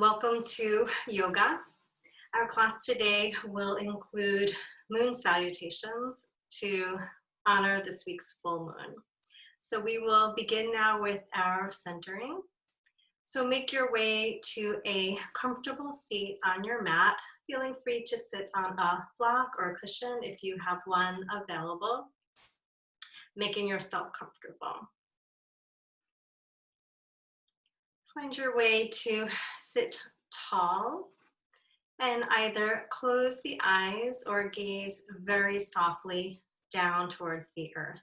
Welcome to yoga. Our class today will include moon salutations to honor this week's full moon. So we will begin now with our centering. So make your way to a comfortable seat on your mat, feeling free to sit on a block or a cushion if you have one available, making yourself comfortable. Find your way to sit tall and either close the eyes or gaze very softly down towards the earth.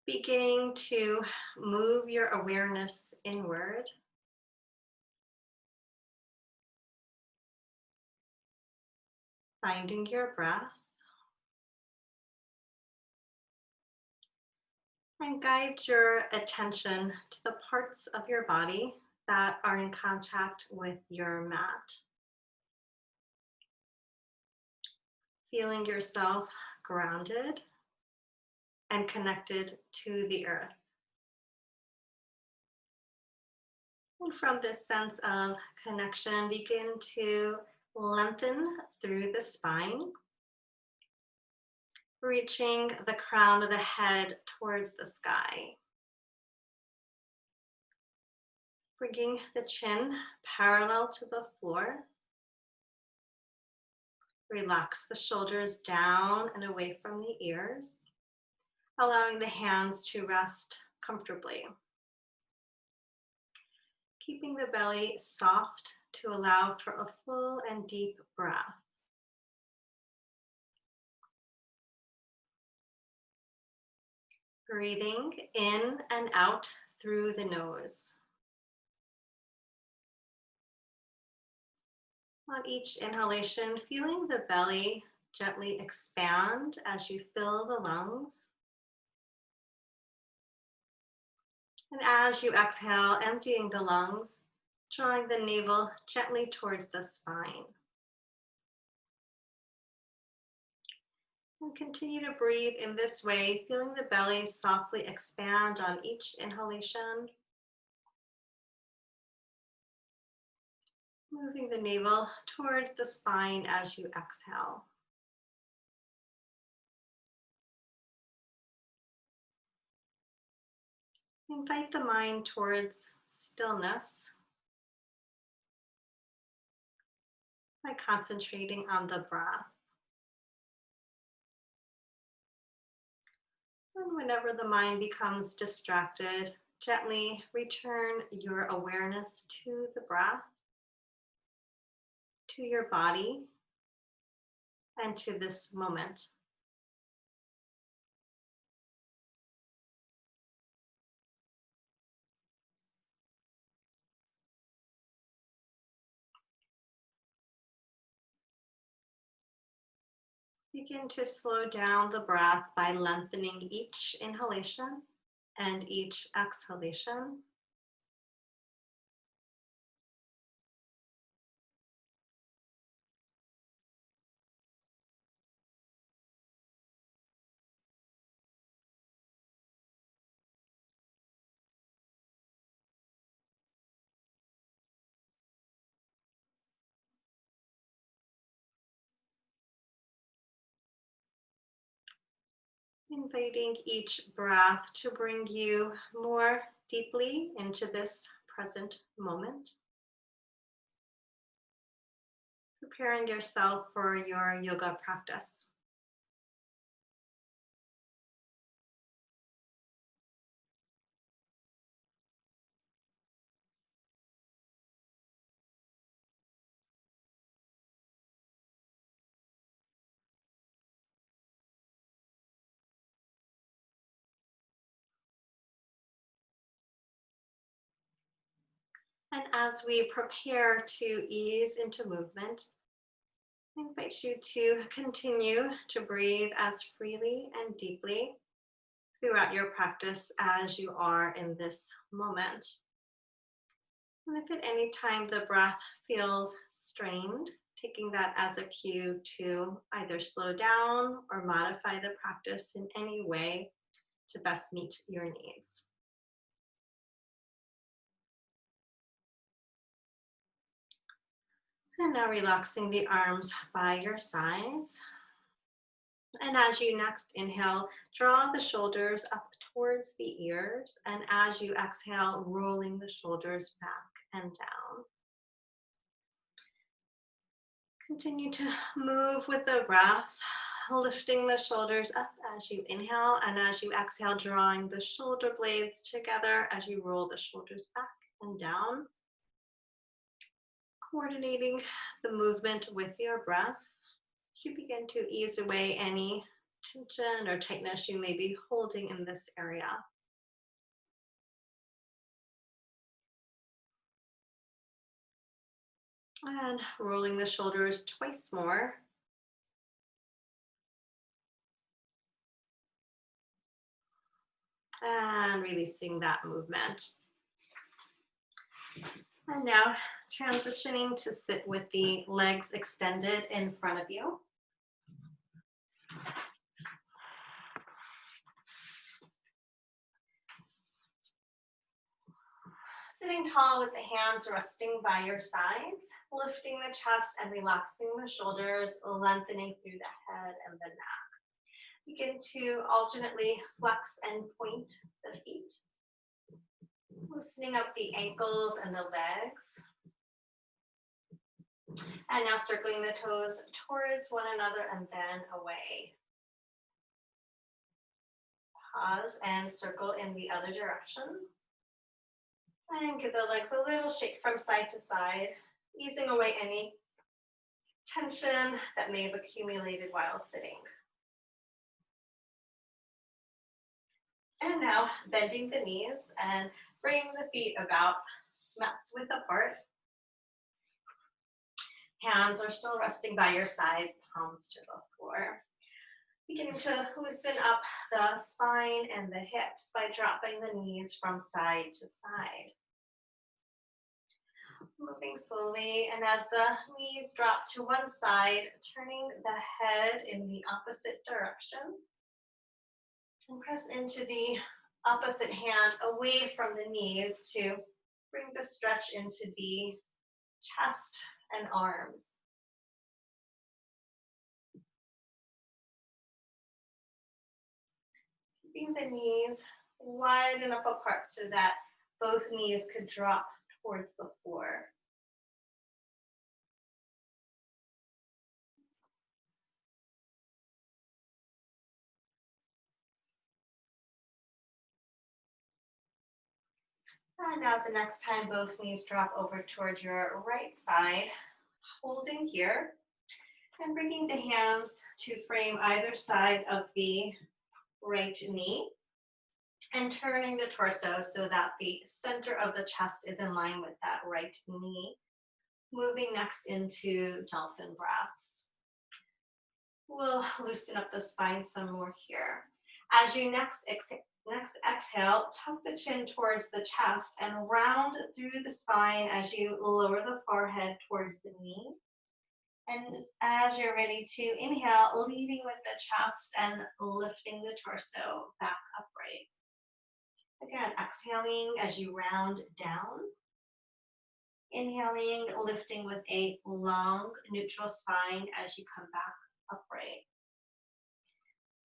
Beginning to move your awareness inward. Finding your breath. And guide your attention to the parts of your body that are in contact with your mat. Feeling yourself grounded and connected to the earth. And from this sense of connection, begin to lengthen through the spine, reaching the crown of the head towards the sky. Bringing the chin parallel to the floor. Relax the shoulders down and away from the ears, allowing the hands to rest comfortably. Keeping the belly soft to allow for a full and deep breath. Breathing in and out through the nose. On each inhalation, feeling the belly gently expand as you fill the lungs. And as you exhale, emptying the lungs, drawing the navel gently towards the spine. And continue to breathe in this way, feeling the belly softly expand on each inhalation. Moving the navel towards the spine as you exhale. Invite the mind towards stillness by concentrating on the breath. And whenever the mind becomes distracted, gently return your awareness to the breath, to your body, and to this moment. Begin to slow down the breath by lengthening each inhalation and each exhalation. Inviting each breath to bring you more deeply into this present moment. Preparing yourself for your yoga practice. And as we prepare to ease into movement, I invite you to continue to breathe as freely and deeply throughout your practice as you are in this moment. And if at any time the breath feels strained, taking that as a cue to either slow down or modify the practice in any way to best meet your needs. And now relaxing the arms by your sides. And as you next inhale, draw the shoulders up towards the ears. And as you exhale, rolling the shoulders back and down. Continue to move with the breath, lifting the shoulders up as you inhale, and as you exhale, drawing the shoulder blades together as you roll the shoulders back and down. Coordinating the movement with your breath as you begin to ease away any tension or tightness you may be holding in this area. And rolling the shoulders twice more. And releasing that movement. And now transitioning to sit with the legs extended in front of you. Sitting tall with the hands resting by your sides, lifting the chest and relaxing the shoulders, lengthening through the head and the neck. Begin to alternately flex and point the feet, loosening up the ankles and the legs. And now circling the toes towards one another and then away. Pause and circle in the other direction. And give the legs a little shake from side to side, easing away any tension that may have accumulated while sitting. And now bending the knees and bringing the feet about mats width apart. Hands are still resting by your sides, palms to the floor. Beginning to loosen up the spine and the hips by dropping the knees from side to side. Moving slowly, and as the knees drop to one side, turning the head in the opposite direction. And press into the opposite hand away from the knees to bring the stretch into the chest and arms. Keeping the knees wide enough apart so that both knees could drop towards the floor. And now the next time both knees drop over towards your right side, holding here, and bringing the hands to frame either side of the right knee, and turning the torso so that the center of the chest is in line with that right knee. Moving next into dolphin breaths. We'll loosen up the spine some more here. As you next exhale, tuck the chin towards the chest and round through the spine as you lower the forehead towards the knee. And as you're ready to inhale, leading with the chest and lifting the torso back upright. Again, exhaling as you round down. Inhaling, lifting with a long neutral spine as you come back upright.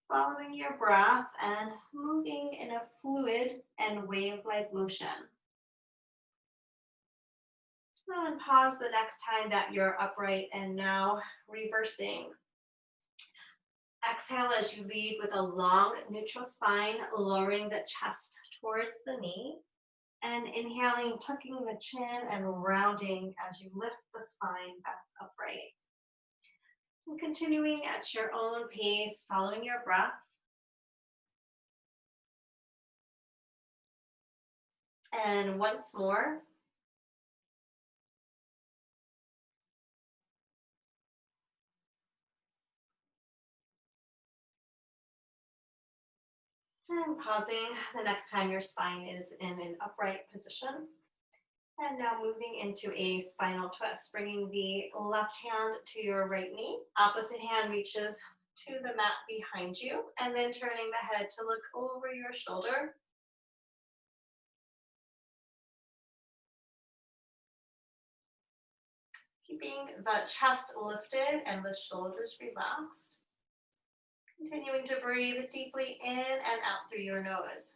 Following your breath and moving in a fluid and wave-like motion. And pause the next time that you're upright, and now reversing. Exhale as you lead with a long neutral spine, lowering the chest towards the knee. And inhaling, tucking the chin and rounding as you lift the spine back upright. And continuing at your own pace, following your breath. And once more. And pausing the next time your spine is in an upright position. And now moving into a spinal twist, bringing the left hand to your right knee. Opposite hand reaches to the mat behind you, and then turning the head to look over your shoulder. Keep Keeping the chest lifted and the shoulders relaxed. Continuing to breathe deeply in and out through your nose.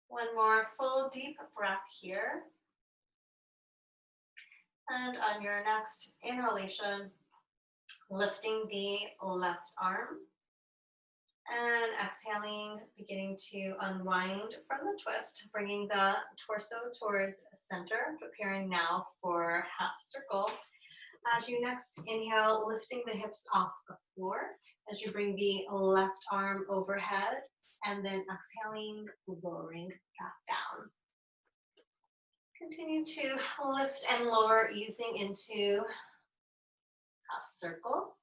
One more full deep breath here. And on your next inhalation, lifting the left arm. And exhaling, beginning to unwind from the twist, bringing the torso towards center, preparing now for half circle. As you next inhale, lifting the hips off the floor as you bring the left arm overhead, and then exhaling, lowering back down. Continue to lift and lower, easing into half circle.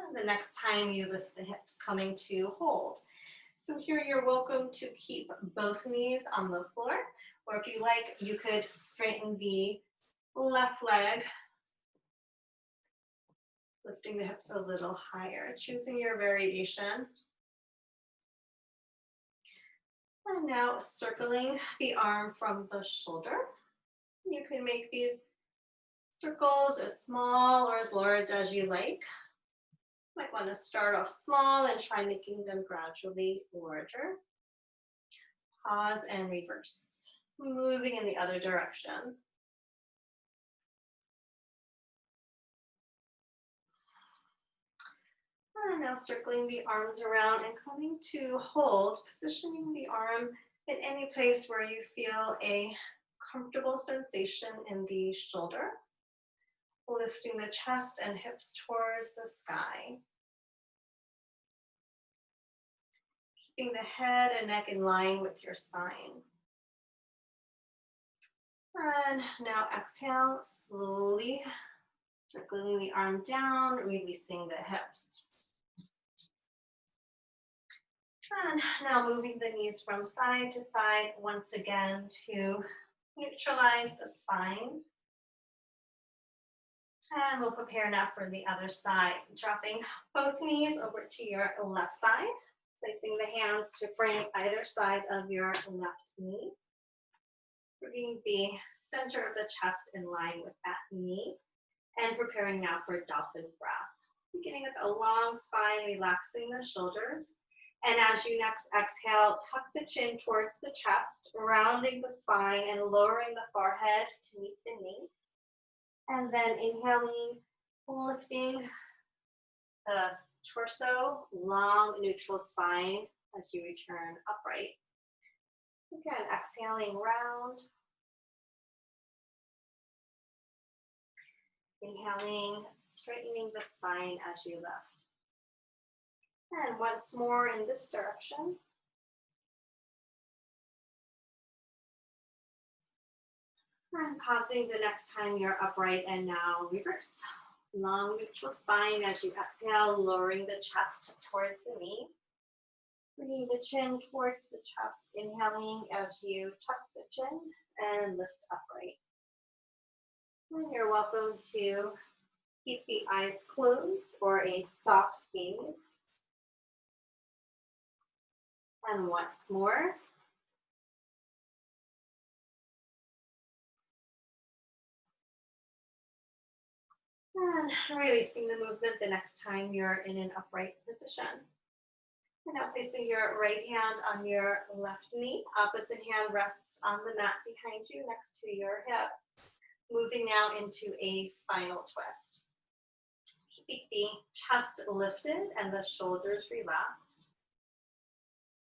And the next time you lift the hips, coming to hold. So here you're welcome to keep both knees on the floor, or if you like, you could straighten the left leg, lifting the hips a little higher, choosing your variation. And now circling the arm from the shoulder. You can make these circles as small or as large as you like. Might want to start off small and try making them gradually larger. Pause and reverse, moving in the other direction. And now circling the arms around and coming to hold, positioning the arm in any place where you feel a comfortable sensation in the shoulder. Lifting the chest and hips towards the sky. Keeping the head and neck in line with your spine. And now exhale, slowly circling the arm down, releasing the hips. And now moving the knees from side to side once again to neutralize the spine. And we'll prepare now for the other side, dropping both knees over to your left side, placing the hands to frame either side of your left knee. Bringing the center of the chest in line with that knee, and preparing now for dolphin breath. Beginning with a long spine, relaxing the shoulders. And as you next exhale, tuck the chin towards the chest, rounding the spine and lowering the forehead to meet the knee. And then inhaling, lifting the torso, long neutral spine as you return upright. Again, exhaling round. Inhaling, straightening the spine as you lift. And once more in this direction. And pausing the next time you're upright, and now reverse. Long neutral spine as you exhale, lowering the chest towards the knee. Bringing the chin towards the chest, inhaling as you tuck the chin and lift upright. And you're welcome to keep the eyes closed for a soft gaze. And once more. And releasing the movement the next time you're in an upright position. And now placing your right hand on your left knee, opposite hand rests on the mat behind you next to your hip. Moving now into a spinal twist. Keeping the chest lifted and the shoulders relaxed.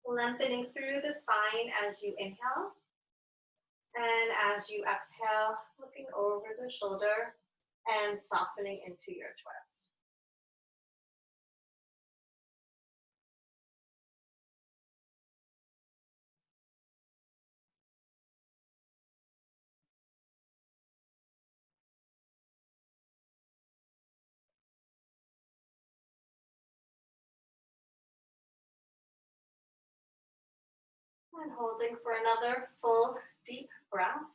Lengthening through the spine as you inhale. And as you exhale, looking over the shoulder and softening into your twist. And holding for another full deep breath.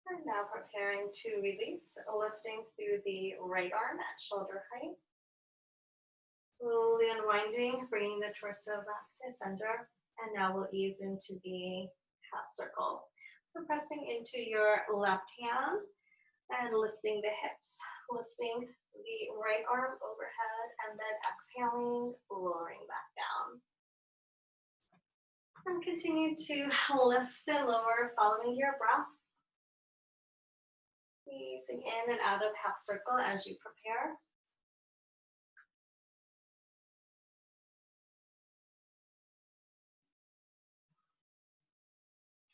And now preparing to release, lifting through the right arm at shoulder height. Slowly unwinding, bringing the torso back to center. And now we'll ease into the half circle. So pressing into your left hand and lifting the hips, lifting the right arm overhead, and then exhaling, lowering back down. And continue to lift and lower, following your breath. Easing in and out of half circle as you prepare.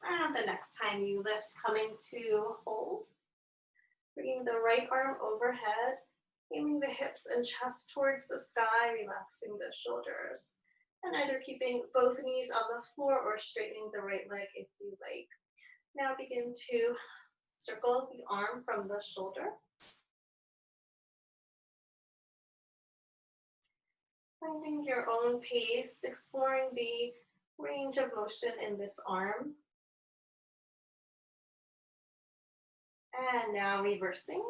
And the next time you lift, coming to hold. Bringing the right arm overhead, aiming the hips and chest towards the sky, relaxing the shoulders. And either keeping both knees on the floor or straightening the right leg if you like. Now begin to circle the arm from the shoulder. Finding your own pace, exploring the range of motion in this arm. And now reversing.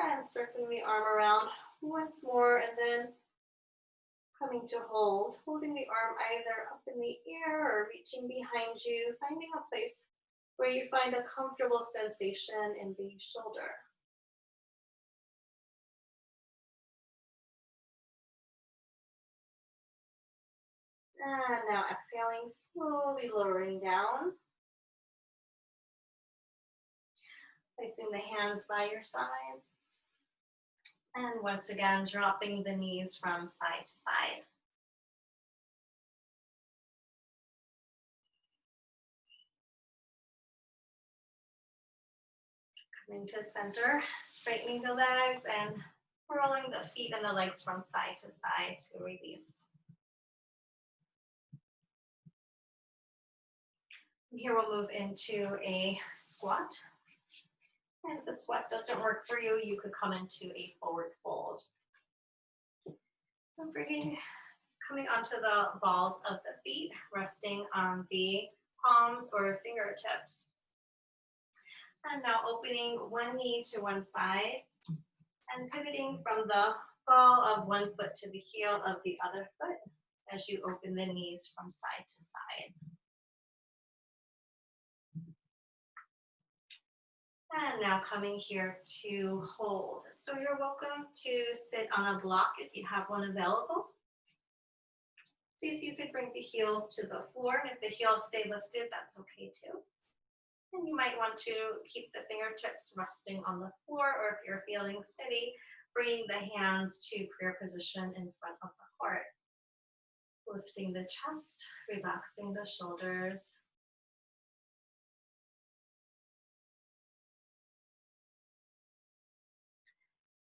And circling the arm around once more, and then coming to hold, holding the arm either up in the air or reaching behind you, finding a place where you find a comfortable sensation in the shoulder. And now exhaling, slowly lowering down. Placing the hands by your sides. And once again, dropping the knees from side to side. Coming to center, straightening the legs and rolling the feet and the legs from side to side to release. Here we'll move into a squat. And if the squat doesn't work for you, you could come into a forward fold. So coming onto the balls of the feet, resting on the palms or fingertips. And now opening one knee to one side and pivoting from the ball of one foot to the heel of the other foot as you open the knees from side to side. And now coming here to hold. So you're welcome to sit on a block if you have one available. See if you could bring the heels to the floor. And if the heels stay lifted, that's okay too. And you might want to keep the fingertips resting on the floor, or if you're feeling steady, bringing the hands to prayer position in front of the heart. Lifting the chest, relaxing the shoulders.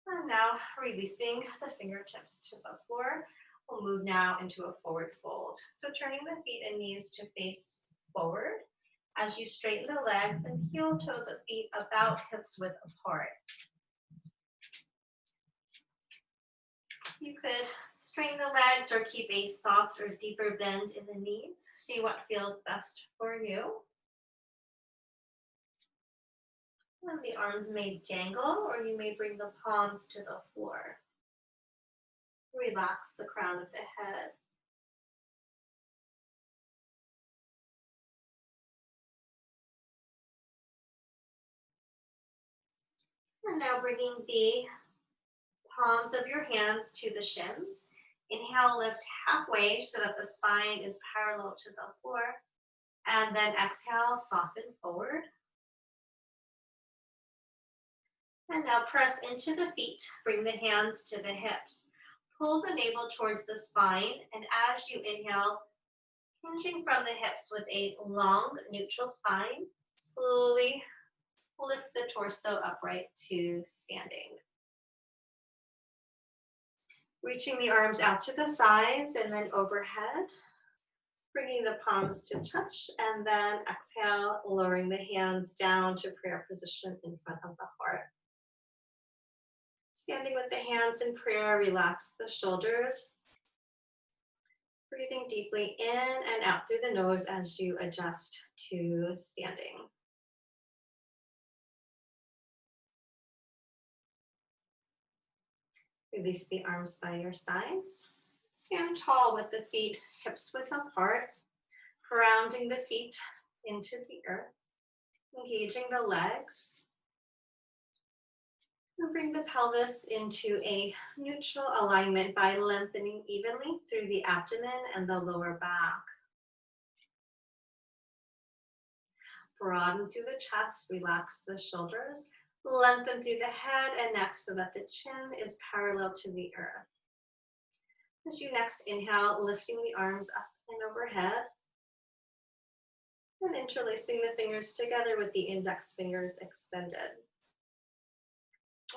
And now releasing the fingertips to the floor. We'll move now into a forward fold. So turning the feet and knees to face forward as you straighten the legs and heel toe the feet about hips width apart. You could straighten the legs or keep a soft or deeper bend in the knees. See what feels best for you. And the arms may jangle, or you may bring the palms to the floor. Relax the crown of the head. And now bringing the palms of your hands to the shins. Inhale, lift halfway so that the spine is parallel to the floor. And then exhale, soften forward. And now press into the feet, bring the hands to the hips. Pull the navel towards the spine, and as you inhale, hinging from the hips with a long neutral spine, slowly lift the torso upright to standing. Reaching the arms out to the sides and then overhead. Bringing the palms to touch, and then exhale, lowering the hands down to prayer position in front of the heart. Standing with the hands in prayer, relax the shoulders. Breathing deeply in and out through the nose as you adjust to standing. Release the arms by your sides. Stand tall with the feet hips width apart, grounding the feet into the earth, engaging the legs. And bring the pelvis into a neutral alignment by lengthening evenly through the abdomen and the lower back. Broaden through the chest, relax the shoulders, lengthen through the head and neck so that the chin is parallel to the earth. As you next inhale, lifting the arms up and overhead, and interlacing the fingers together with the index fingers extended.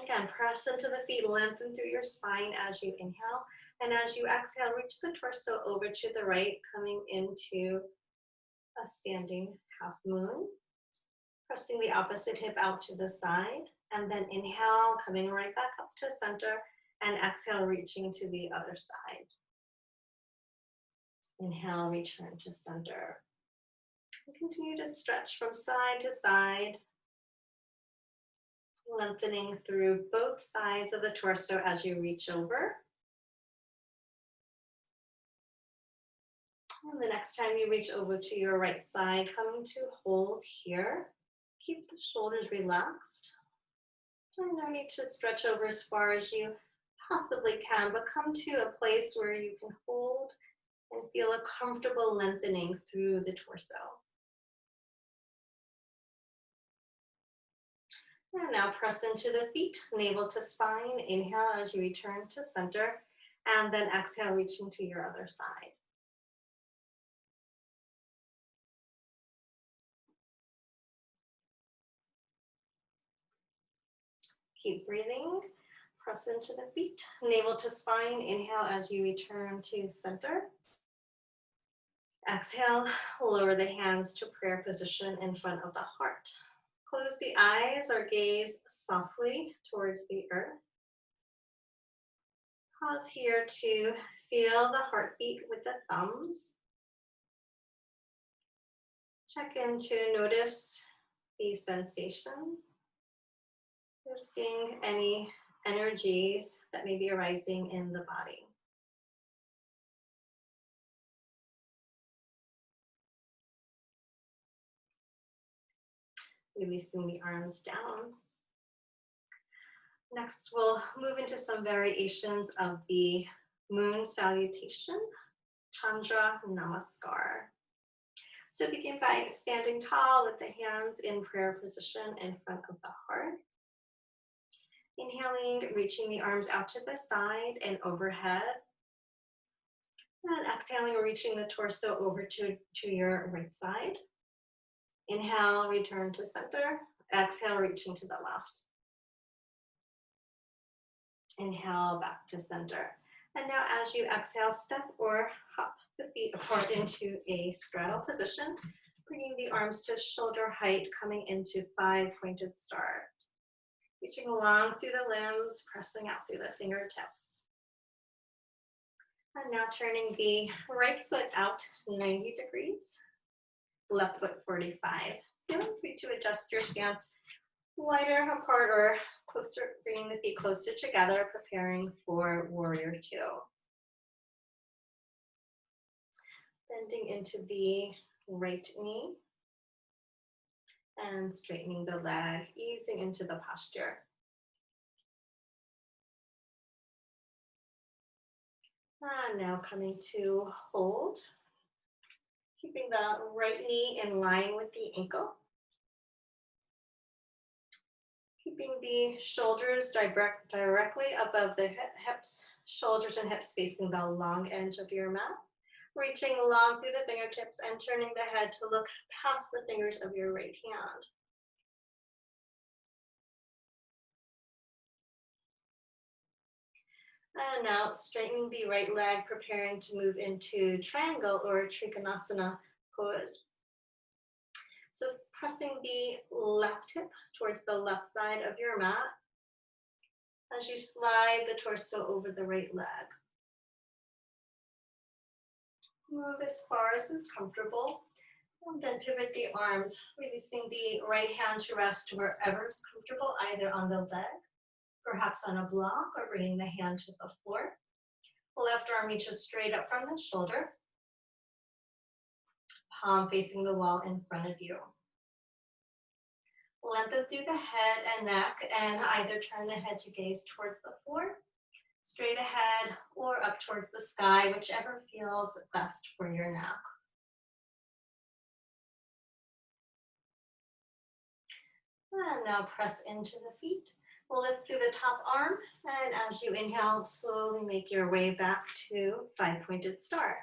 Again, press into the feet, lengthen through your spine as you inhale, and as you exhale, reach the torso over to the right, coming into a standing half moon. Pressing the opposite hip out to the side, and then inhale, coming right back up to center, and exhale, reaching to the other side. Inhale, return to center. And continue to stretch from side to side, lengthening through both sides of the torso as you reach over. And the next time you reach over to your right side, coming to hold here. Keep the shoulders relaxed. And no need to stretch over as far as you possibly can, but come to a place where you can hold and feel a comfortable lengthening through the torso. And now press into the feet, navel to spine. Inhale as you return to center, and then exhale, reaching to your other side. Keep breathing. Press into the feet, navel to spine. Inhale as you return to center. Exhale, lower the hands to prayer position in front of the heart. Close the eyes or gaze softly towards the earth. Pause here to feel the heartbeat with the thumbs. Check in to notice these sensations. Noticing any energies that may be arising in the body. Releasing the arms down. Next, we'll move into some variations of the moon salutation, Chandra Namaskar. So begin by standing tall with the hands in prayer position in front of the heart. Inhaling, reaching the arms out to the side and overhead. And exhaling, reaching the torso over to your right side. Inhale, return to center. Exhale, reaching to the left. Inhale, back to center. And now as you exhale, step or hop the feet apart into a straddle position, bringing the arms to shoulder height, coming into 5 pointed star. Reaching along through the limbs, pressing out through the fingertips. And now turning the right foot out 90 degrees, left foot 45. Feeling free to adjust your stance wider apart or closer, bringing the feet closer together, preparing for warrior two. Bending into the right knee and straightening the leg, easing into the posture. And now coming to hold, keeping the right knee in line with the ankle. Keeping the shoulders directly above the hips, shoulders and hips facing the long edge of your mat. Reaching long through the fingertips and turning the head to look past the fingers of your right hand. And now straightening the right leg, preparing to move into triangle or trikonasana pose. So pressing the left hip towards the left side of your mat as you slide the torso over the right leg. Move as far as is comfortable, and then pivot the arms, releasing the right hand to rest wherever is comfortable, either on the leg, perhaps on a block, or bringing the hand to the floor. Left arm reaches straight up from the shoulder, palm facing the wall in front of you. Lengthen through the head and neck, and either turn the head to gaze towards the floor, straight ahead, or up towards the sky, whichever feels best for your neck. And now press into the feet. Lift through the top arm, and as you inhale, slowly make your way back to five-pointed star.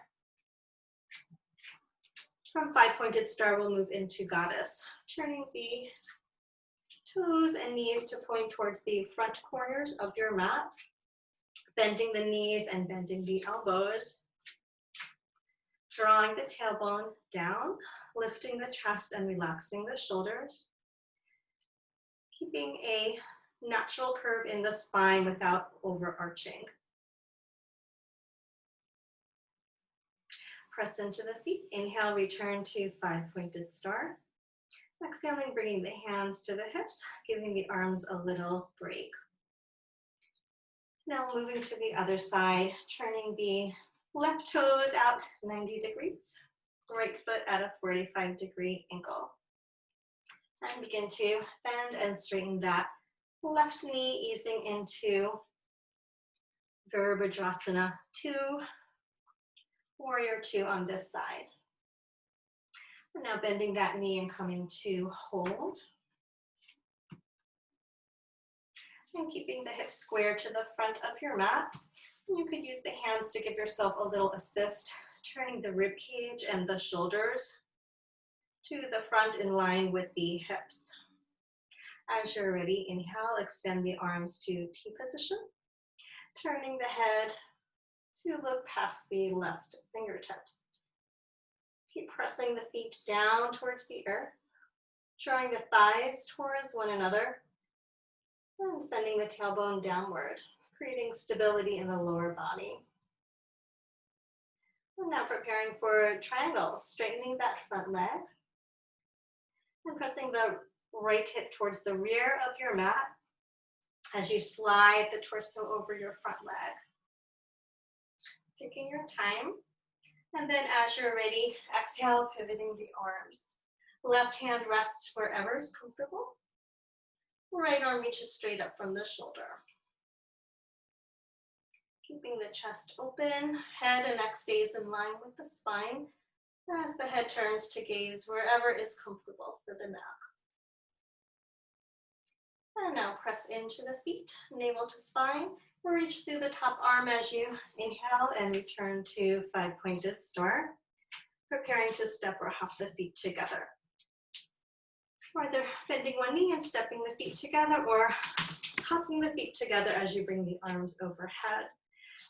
From five-pointed star, we'll move into goddess, turning the toes and knees to point towards the front corners of your mat, bending the knees and bending the elbows, drawing the tailbone down, lifting the chest and relaxing the shoulders, keeping a natural curve in the spine without overarching. Press into the feet. Inhale, return to five-pointed star. Exhaling, bringing the hands to the hips, giving the arms a little break. Now moving to the other side, turning the left toes out 90 degrees, right foot at a 45-degree angle. And begin to bend and straighten that left knee, easing into Virabhadrasana 2, Warrior 2 on this side. And now bending that knee and coming to hold. And keeping the hips square to the front of your mat. You could use the hands to give yourself a little assist, turning the rib cage and the shoulders to the front in line with the hips. As you're ready, inhale, extend the arms to T position, turning the head to look past the left fingertips. Keep pressing the feet down towards the earth, drawing the thighs towards one another, and sending the tailbone downward, creating stability in the lower body. And now preparing for triangle, straightening that front leg, and pressing the right hip towards the rear of your mat as you slide the torso over your front leg. Taking your time, and then as you're ready, exhale, pivoting the arms. Left hand rests wherever is comfortable. Right arm reaches straight up from the shoulder. Keeping the chest open, head and neck stays in line with the spine as the head turns to gaze wherever is comfortable for the neck. And now press into the feet, navel to spine. Reach through the top arm as you inhale and return to five-pointed star, preparing to step or hop the feet together. So either bending one knee and stepping the feet together, or hopping the feet together as you bring the arms overhead.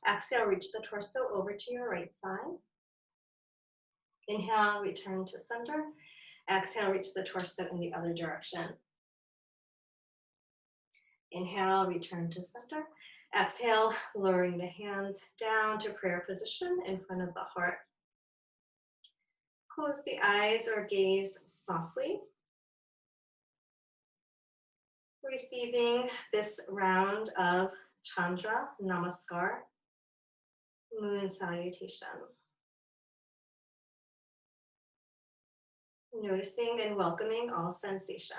Exhale, reach the torso over to your right side. Inhale, return to center. Exhale, reach the torso in the other direction. Inhale, return to center. Exhale, lowering the hands down to prayer position in front of the heart. Close the eyes or gaze softly. Receiving this round of Chandra Namaskar, moon salutation. Noticing and welcoming all sensation.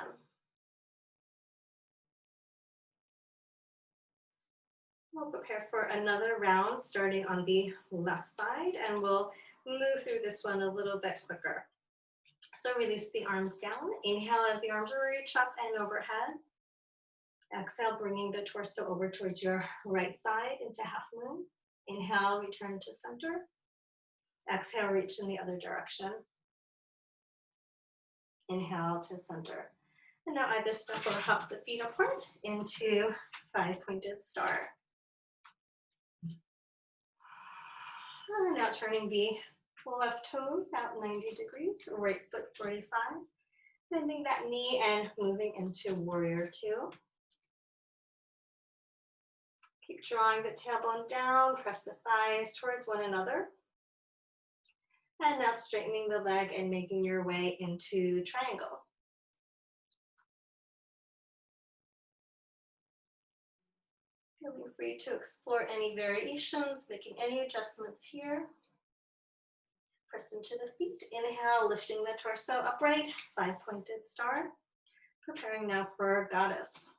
We'll prepare for another round starting on the left side, and we'll move through this one a little bit quicker. So release the arms down. Inhale as the arms reach up and overhead. Exhale, bringing the torso over towards your right side into half moon. Inhale, return to center. Exhale, reach in the other direction. Inhale to center. And now either step or hop the feet apart into five-pointed star. Now turning the left toes out 90 degrees, right foot 45. Bending that knee and moving into warrior two. Keep drawing the tailbone down, press the thighs towards one another. And now straightening the leg and making your way into triangle. Feeling free to explore any variations, making any adjustments here. Press into the feet. Inhale, lifting the torso upright, 5-pointed star. Preparing now for goddess.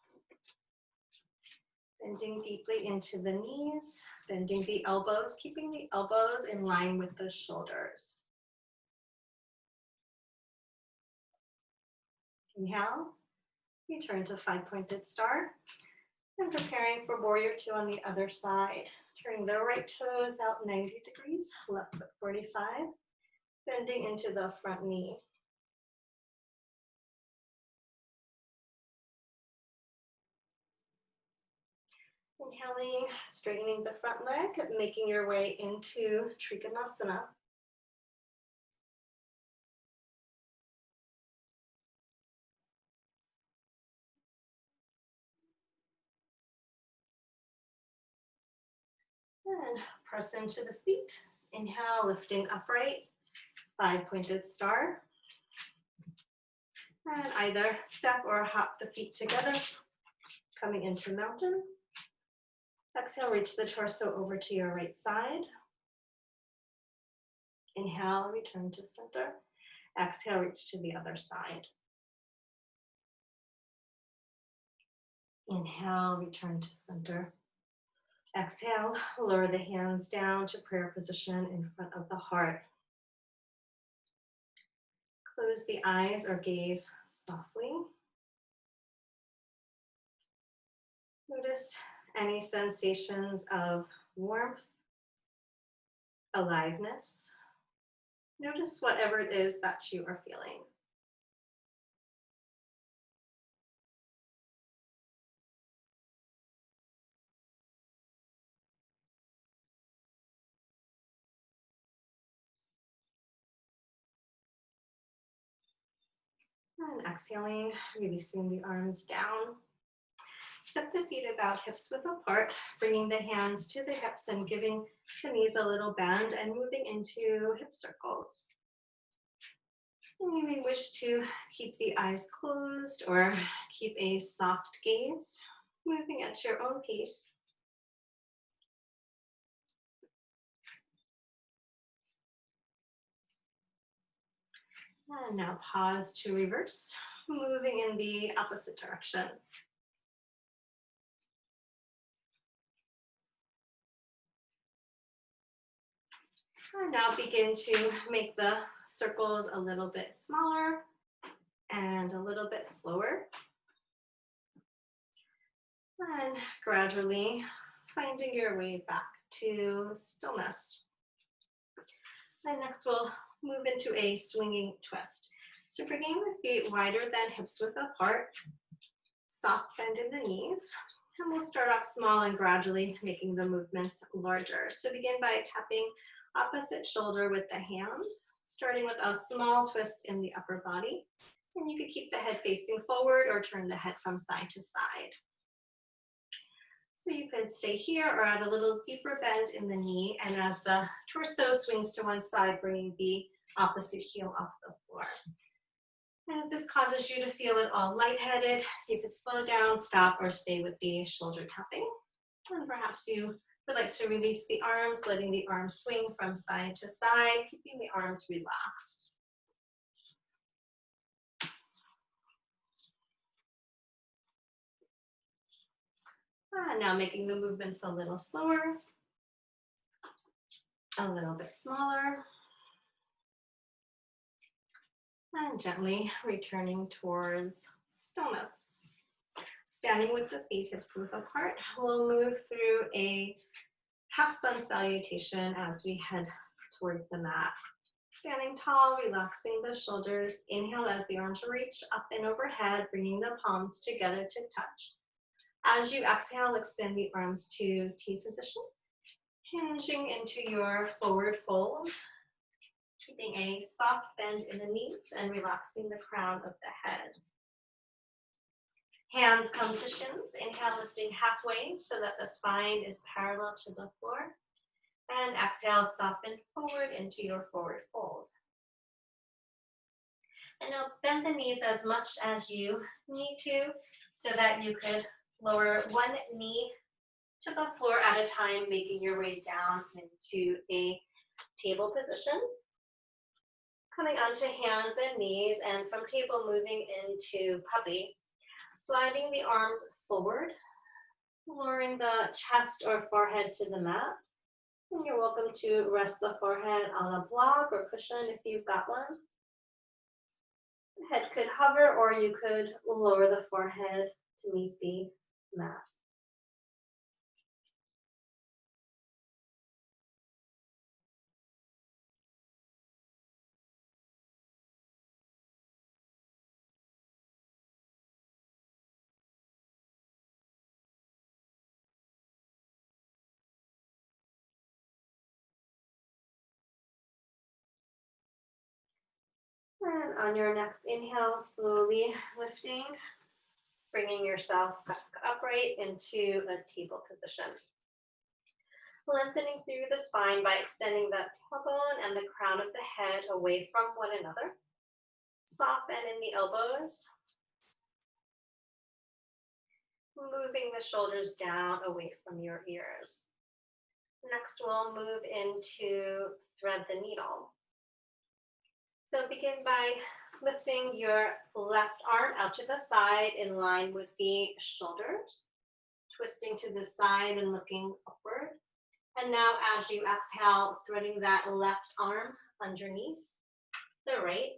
Bending deeply into the knees, bending the elbows, keeping the elbows in line with the shoulders. Inhale, return to 5-pointed star. And preparing for warrior two on the other side. Turning the right toes out 90 degrees, left foot 45. Bending into the front knee. Inhaling, straightening the front leg, making your way into Trikonasana. And press into the feet. Inhale, lifting upright, 5-pointed star. And either step or hop the feet together, coming into mountain. Exhale, reach the torso over to your right side. Inhale, return to center. Exhale, reach to the other side. Inhale, return to center. Exhale, lower the hands down to prayer position in front of the heart. Close the eyes or gaze softly. Notice any sensations of warmth, aliveness. Notice whatever it is that you are feeling. And exhaling, releasing the arms down. Step the feet about hips width apart, bringing the hands to the hips and giving the knees a little bend and moving into hip circles. And you may wish to keep the eyes closed or keep a soft gaze, moving at your own pace. And now pause to reverse, moving in the opposite direction. And now begin to make the circles a little bit smaller and a little bit slower. And gradually finding your way back to stillness. And next we'll move into a swinging twist. So bringing the feet wider than hips width apart, soft bend in the knees. And we'll start off small and gradually making the movements larger. So begin by tapping opposite shoulder with the hand, starting with a small twist in the upper body. And you could keep the head facing forward or turn the head from side to side. So you could stay here or add a little deeper bend in the knee. And as the torso swings to one side, bringing the opposite heel off the floor. And if this causes you to feel at all lightheaded, you could slow down, stop, or stay with the shoulder tapping. And perhaps you would like to release the arms, letting the arms swing from side to side, keeping the arms relaxed. Now making the movements a little slower, a little bit smaller, and gently returning towards stillness. Standing with the feet hips width apart, we'll move through a half sun salutation as we head towards the mat. Standing tall, relaxing the shoulders. Inhale as the arms reach up and overhead, bringing the palms together to touch. As you exhale, extend the arms to T position. Hinging into your forward fold, keeping a soft bend in the knees and relaxing the crown of the head. Hands come to shins, inhale, lifting halfway so that the spine is parallel to the floor. And exhale, soften forward into your forward fold. And now bend the knees as much as you need to so that you could lower one knee to the floor at a time, making your way down into a table position. Coming onto hands and knees, and from table moving into puppy. Sliding the arms forward, lowering the chest or forehead to the mat. And you're welcome to rest the forehead on a block or cushion if you've got one. The head could hover, or you could lower the forehead to meet the mat. And on your next inhale, slowly lifting, bringing yourself back upright into a table position. Lengthening through the spine by extending the tailbone and the crown of the head away from one another. Soft bend in the elbows. Moving the shoulders down away from your ears. Next, we'll move into thread the needle. So begin by lifting your left arm out to the side in line with the shoulders, twisting to the side and looking upward. And now as you exhale, threading that left arm underneath the right,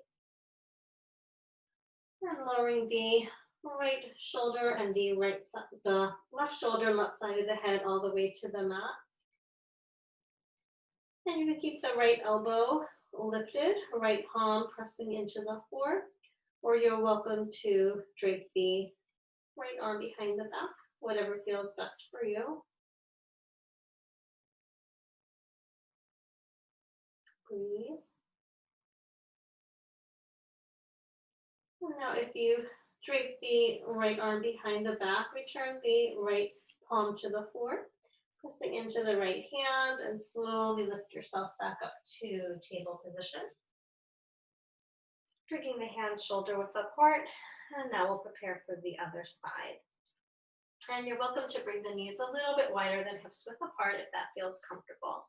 and lowering the right shoulder and the left shoulder, left side of the head all the way to the mat. And you can keep the right elbow lifted, right palm pressing into the floor, or you're welcome to drape the right arm behind the back, whatever feels best for you. Breathe. And now if you drape the right arm behind the back, return the right palm to the floor, pressing into the right hand, and slowly lift yourself back up to table position. Bringing the hand shoulder width apart, and now we'll prepare for the other side. And you're welcome to bring the knees a little bit wider than hips width apart if that feels comfortable.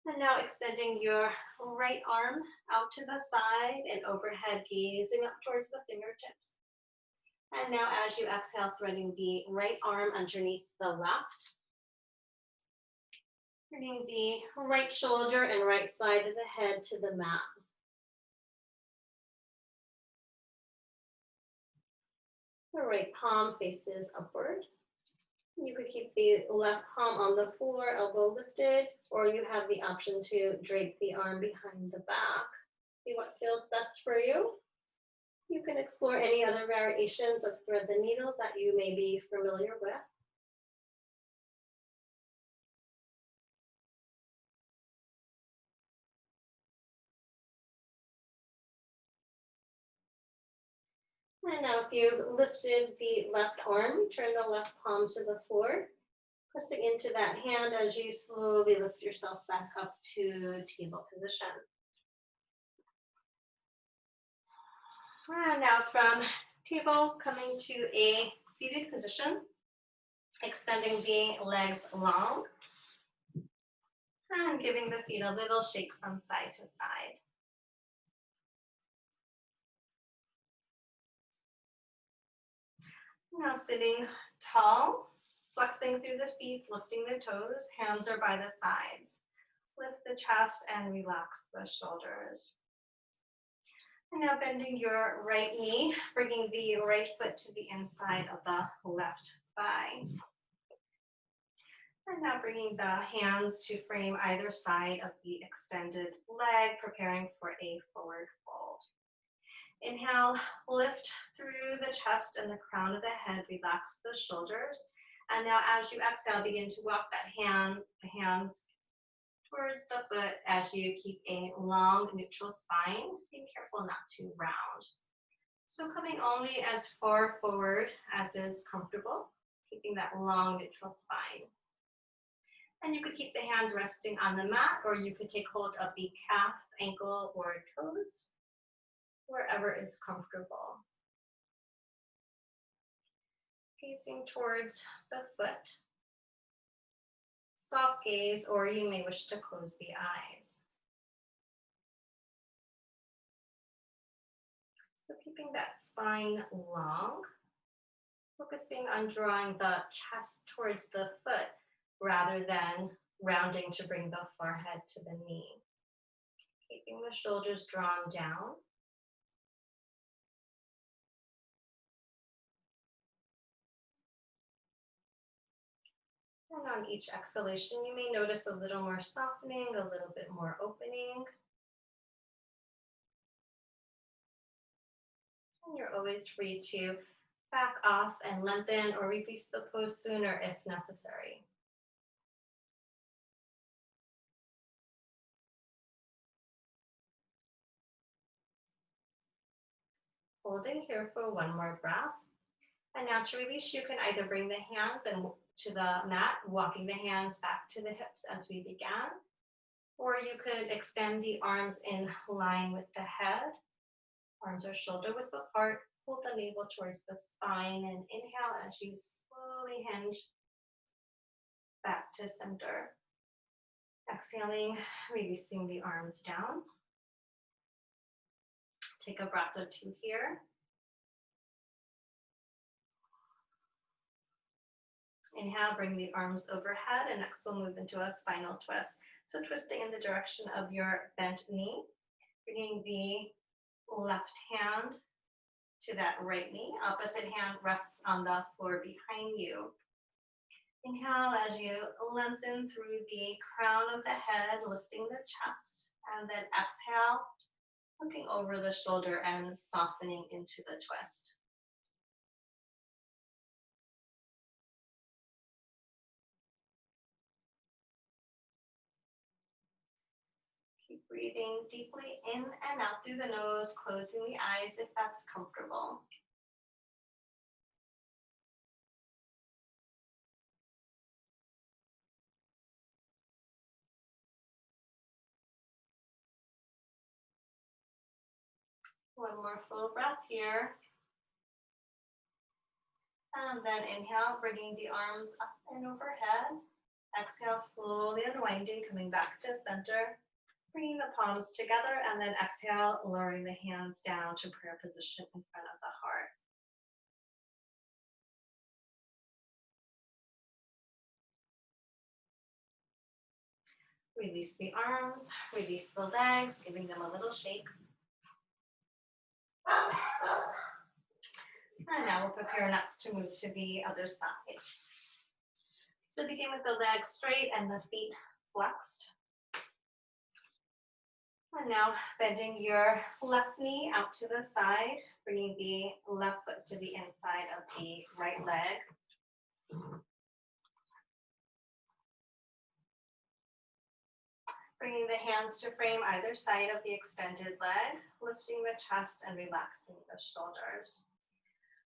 And now extending your right arm out to the side and overhead, gazing up towards the fingertips. And now as you exhale, threading the right arm underneath the left. Bringing the right shoulder and right side of the head to the mat. The right palm faces upward. You could keep the left palm on the floor, elbow lifted, or you have the option to drape the arm behind the back. See what feels best for you. You can explore any other variations of thread the needle that you may be familiar with. And now if you've lifted the left arm, turn the left palm to the floor, pressing into that hand as you slowly lift yourself back up to table position. And now from table, coming to a seated position, extending the legs long, and giving the feet a little shake from side to side. Now sitting tall, flexing through the feet, lifting the toes, hands are by the sides. Lift the chest and relax the shoulders. And now bending your right knee, bringing the right foot to the inside of the left thigh. And now bringing the hands to frame either side of the extended leg, preparing for a forward fold. Inhale, lift through the chest and the crown of the head, relax the shoulders. And now as you exhale, begin to walk the hands towards the foot as you keep a long neutral spine. Be careful not to round. So coming only as far forward as is comfortable, keeping that long neutral spine. And you could keep the hands resting on the mat, or you could take hold of the calf, ankle, or toes, wherever is comfortable. Facing towards the foot. Soft gaze, or you may wish to close the eyes. So keeping that spine long, focusing on drawing the chest towards the foot rather than rounding to bring the forehead to the knee. Keeping the shoulders drawn down. And on each exhalation, you may notice a little more softening, a little bit more opening. And you're always free to back off and lengthen or release the pose sooner if necessary. Holding here for one more breath. And now to release, you can either bring the hands to the mat, walking the hands back to the hips as we began, or you could extend the arms in line with the head. Arms are shoulder width apart. Pull the navel towards the spine and inhale as you slowly hinge back to center. Exhaling, releasing the arms down. Take a breath or two here. Inhale, bring the arms overhead, and next we'll move into a spinal twist. So twisting in the direction of your bent knee, bringing the left hand to that right knee. Opposite hand rests on the floor behind you. Inhale as you lengthen through the crown of the head, lifting the chest, and then exhale, looking over the shoulder and softening into the twist. Keep breathing deeply in and out through the nose, closing the eyes if that's comfortable. One more full breath here. And then inhale, bringing the arms up and overhead. Exhale, slowly unwinding, coming back to center. Bringing the palms together, and then exhale, lowering the hands down to prayer position in front of the heart. Release the arms, release the legs, giving them a little shake. And now we'll prepare next to move to the other side. So begin with the legs straight and the feet flexed. And now bending your left knee out to the side, bringing the left foot to the inside of the right leg. Bringing the hands to frame either side of the extended leg, lifting the chest and relaxing the shoulders.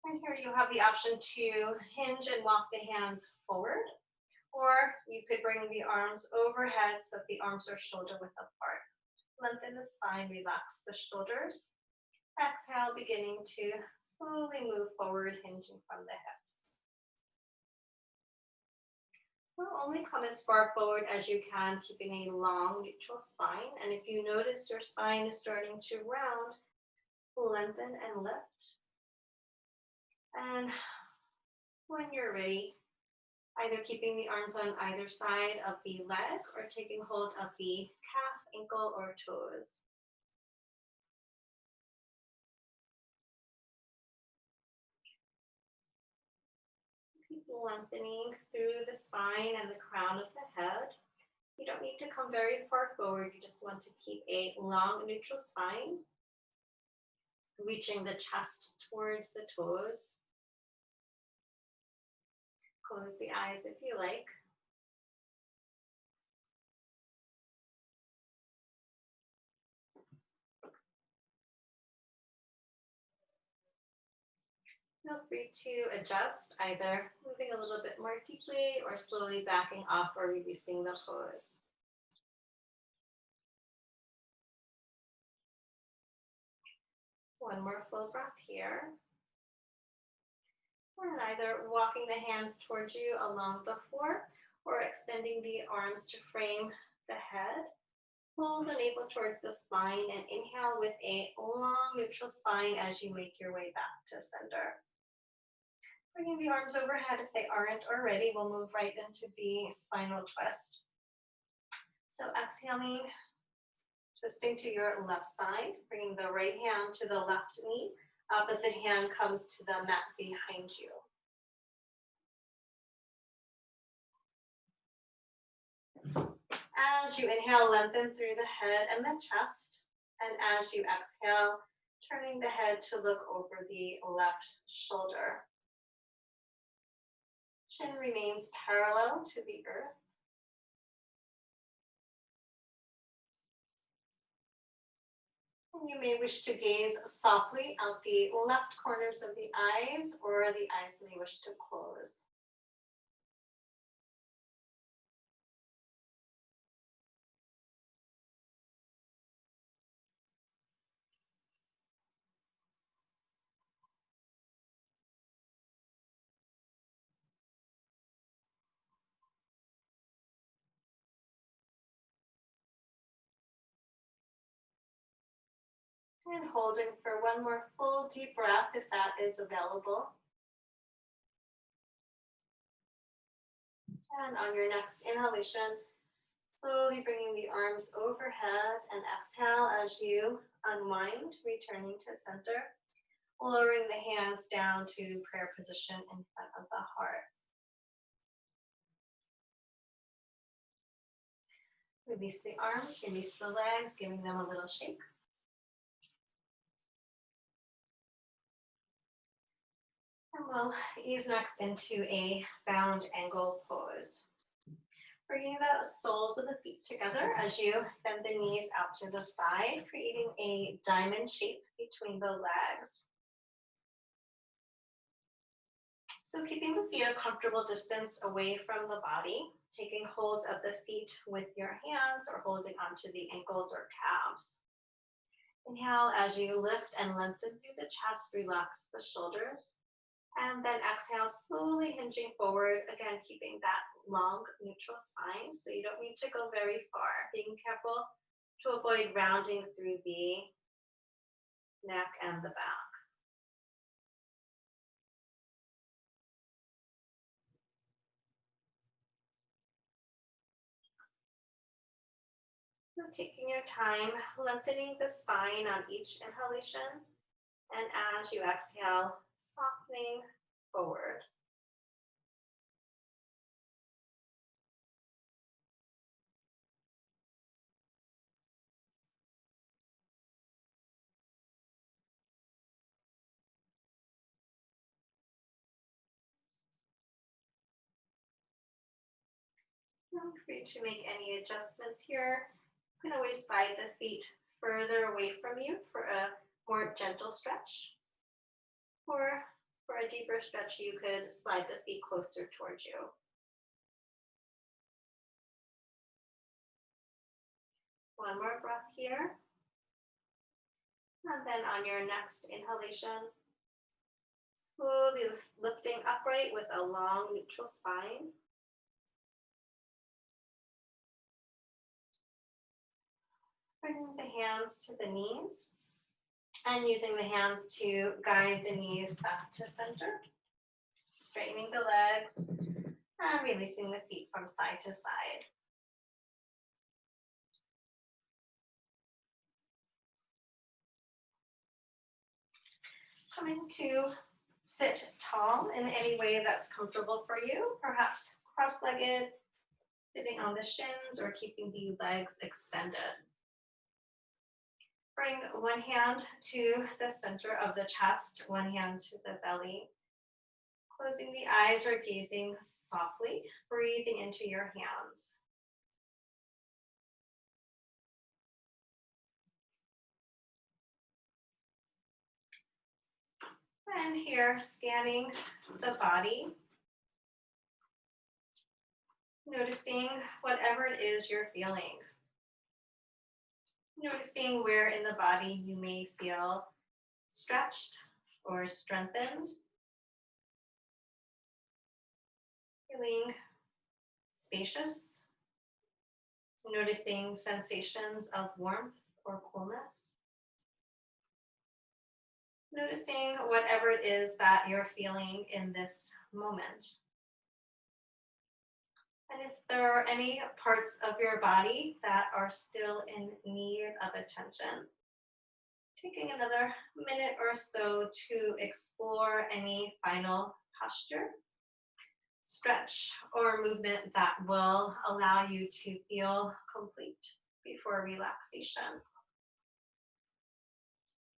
And here you have the option to hinge and walk the hands forward, or you could bring the arms overhead so that the arms are shoulder width apart. Lengthen the spine, relax the shoulders. Exhale, beginning to slowly move forward, hinging from the hips. So only come as far forward as you can, keeping a long neutral spine. And if you notice your spine is starting to round, lengthen and lift. And when you're ready, either keeping the arms on either side of the leg or taking hold of the calf, ankle, or toes. Keep lengthening through the spine and the crown of the head. You don't need to come very far forward. You just want to keep a long neutral spine, reaching the chest towards the toes. Close the eyes if you like. Feel free to adjust, either moving a little bit more deeply or slowly backing off or releasing the pose. One more full breath here. And either walking the hands towards you along the floor or extending the arms to frame the head. Pull the navel towards the spine and inhale with a long neutral spine as you make your way back to center. Bringing the arms overhead if they aren't already, we'll move right into the spinal twist. So exhaling, twisting to your left side, bringing the right hand to the left knee. Opposite hand comes to the mat behind you. As you inhale, lengthen through the head and the chest. And as you exhale, turning the head to look over the left shoulder. Chin remains parallel to the earth. And you may wish to gaze softly out the left corners of the eyes, or the eyes may wish to close. And holding for one more full deep breath if that is available. And on your next inhalation, slowly bringing the arms overhead and exhale as you unwind, returning to center, lowering the hands down to prayer position in front of the heart. Release the arms, release the legs, giving them a little shake. And we'll ease next into a bound angle pose. Bringing the soles of the feet together as you bend the knees out to the side, creating a diamond shape between the legs. So keeping the feet a comfortable distance away from the body, taking hold of the feet with your hands or holding onto the ankles or calves. Inhale as you lift and lengthen through the chest, relax the shoulders. And then exhale, slowly hinging forward, again, keeping that long neutral spine, so you don't need to go very far. Being careful to avoid rounding through the neck and the back. So taking your time, lengthening the spine on each inhalation, and as you exhale, softening forward. Feel free to make any adjustments here. You can always slide the feet further away from you for a more gentle stretch. Or for a deeper stretch, you could slide the feet closer towards you. One more breath here. And then on your next inhalation, slowly lifting upright with a long neutral spine. Bringing the hands to the knees and using the hands to guide the knees back to center. Straightening the legs and releasing the feet from side to side. Coming to sit tall in any way that's comfortable for you, perhaps cross-legged, sitting on the shins, or keeping the legs extended. Bring one hand to the center of the chest, one hand to the belly. Closing the eyes or gazing softly, breathing into your hands. And here, scanning the body, noticing whatever it is you're feeling. Noticing where in the body you may feel stretched or strengthened. Feeling spacious. Noticing sensations of warmth or coolness. Noticing whatever it is that you're feeling in this moment. And if there are any parts of your body that are still in need of attention, taking another minute or so to explore any final posture, stretch, or movement that will allow you to feel complete before relaxation.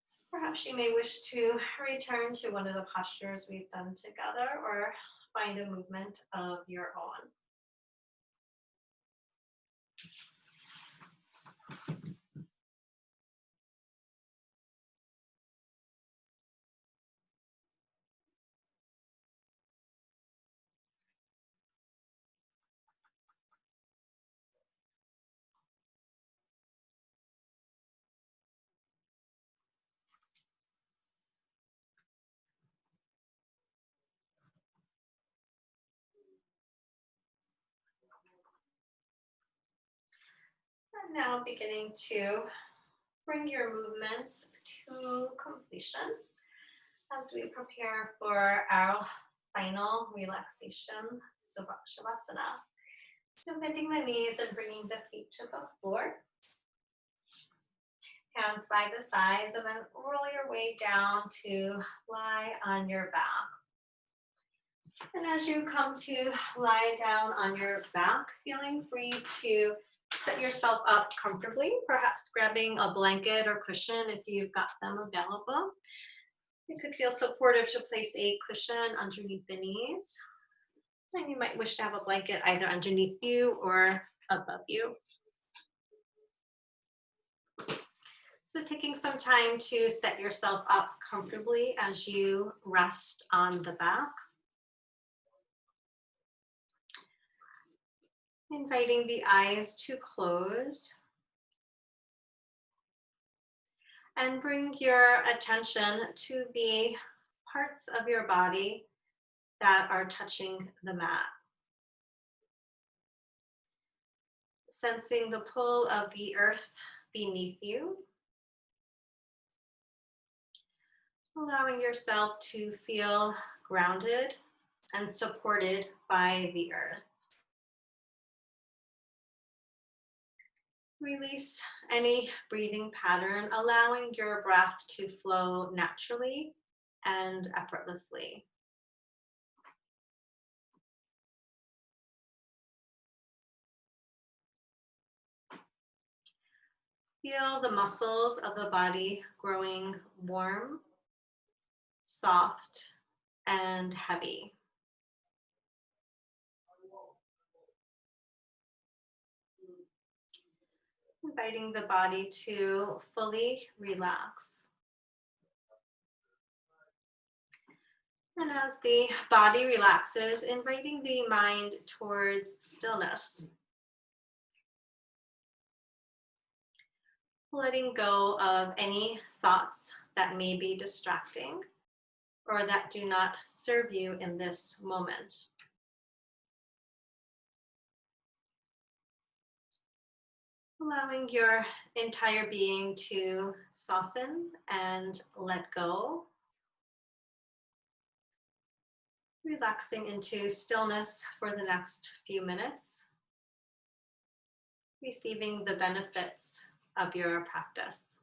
So perhaps you may wish to return to one of the postures we've done together or find a movement of your own. And now beginning to bring your movements to completion as we prepare for our final relaxation, Shavasana. So bending the knees and bringing the feet to the floor. Hands by the sides, and then roll your way down to lie on your back. And as you come to lie down on your back, feeling free to set yourself up comfortably, perhaps grabbing a blanket or cushion if you've got them available. It could feel supportive to place a cushion underneath the knees. And you might wish to have a blanket either underneath you or above you. So taking some time to set yourself up comfortably as you rest on the back. Inviting the eyes to close. And bring your attention to the parts of your body that are touching the mat. Sensing the pull of the earth beneath you. Allowing yourself to feel grounded and supported by the earth. Release any breathing pattern, allowing your breath to flow naturally and effortlessly. Feel the muscles of the body growing warm, soft, and heavy. Inviting the body to fully relax. And as the body relaxes, inviting the mind towards stillness. Letting go of any thoughts that may be distracting or that do not serve you in this moment. Allowing your entire being to soften and let go. Relaxing into stillness for the next few minutes. Receiving the benefits of your practice.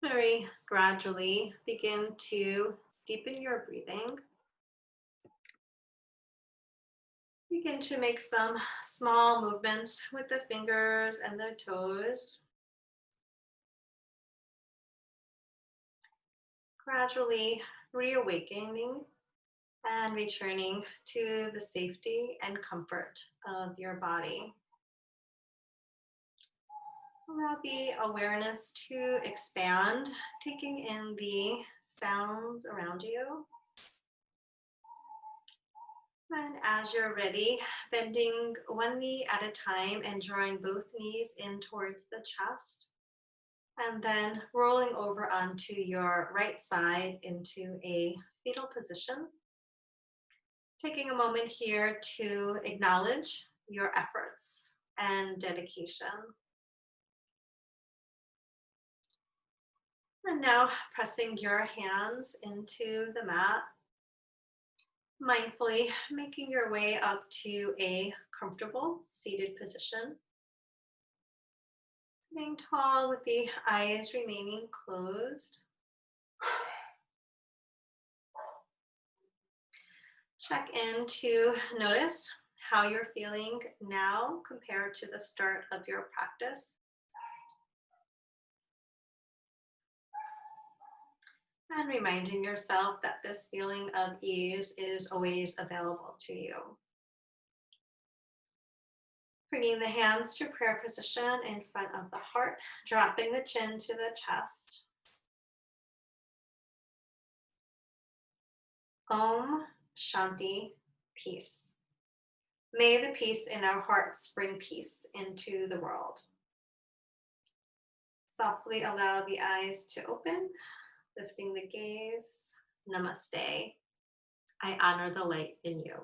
Very gradually begin to deepen your breathing. Begin to make some small movements with the fingers and the toes. Gradually reawakening and returning to the safety and comfort of your body. Allow the awareness to expand, taking in the sounds around you. And as you're ready, bending one knee at a time and drawing both knees in towards the chest. And then rolling over onto your right side into a fetal position. Taking a moment here to acknowledge your efforts and dedication. And now pressing your hands into the mat, mindfully making your way up to a comfortable seated position. Sitting tall with the eyes remaining closed. Check in to notice how you're feeling now compared to the start of your practice. And reminding yourself that this feeling of ease is always available to you. Bringing the hands to prayer position in front of the heart, dropping the chin to the chest. Om Shanti, peace. May the peace in our hearts bring peace into the world. Softly allow the eyes to open, lifting the gaze. Namaste. I honor the light in you.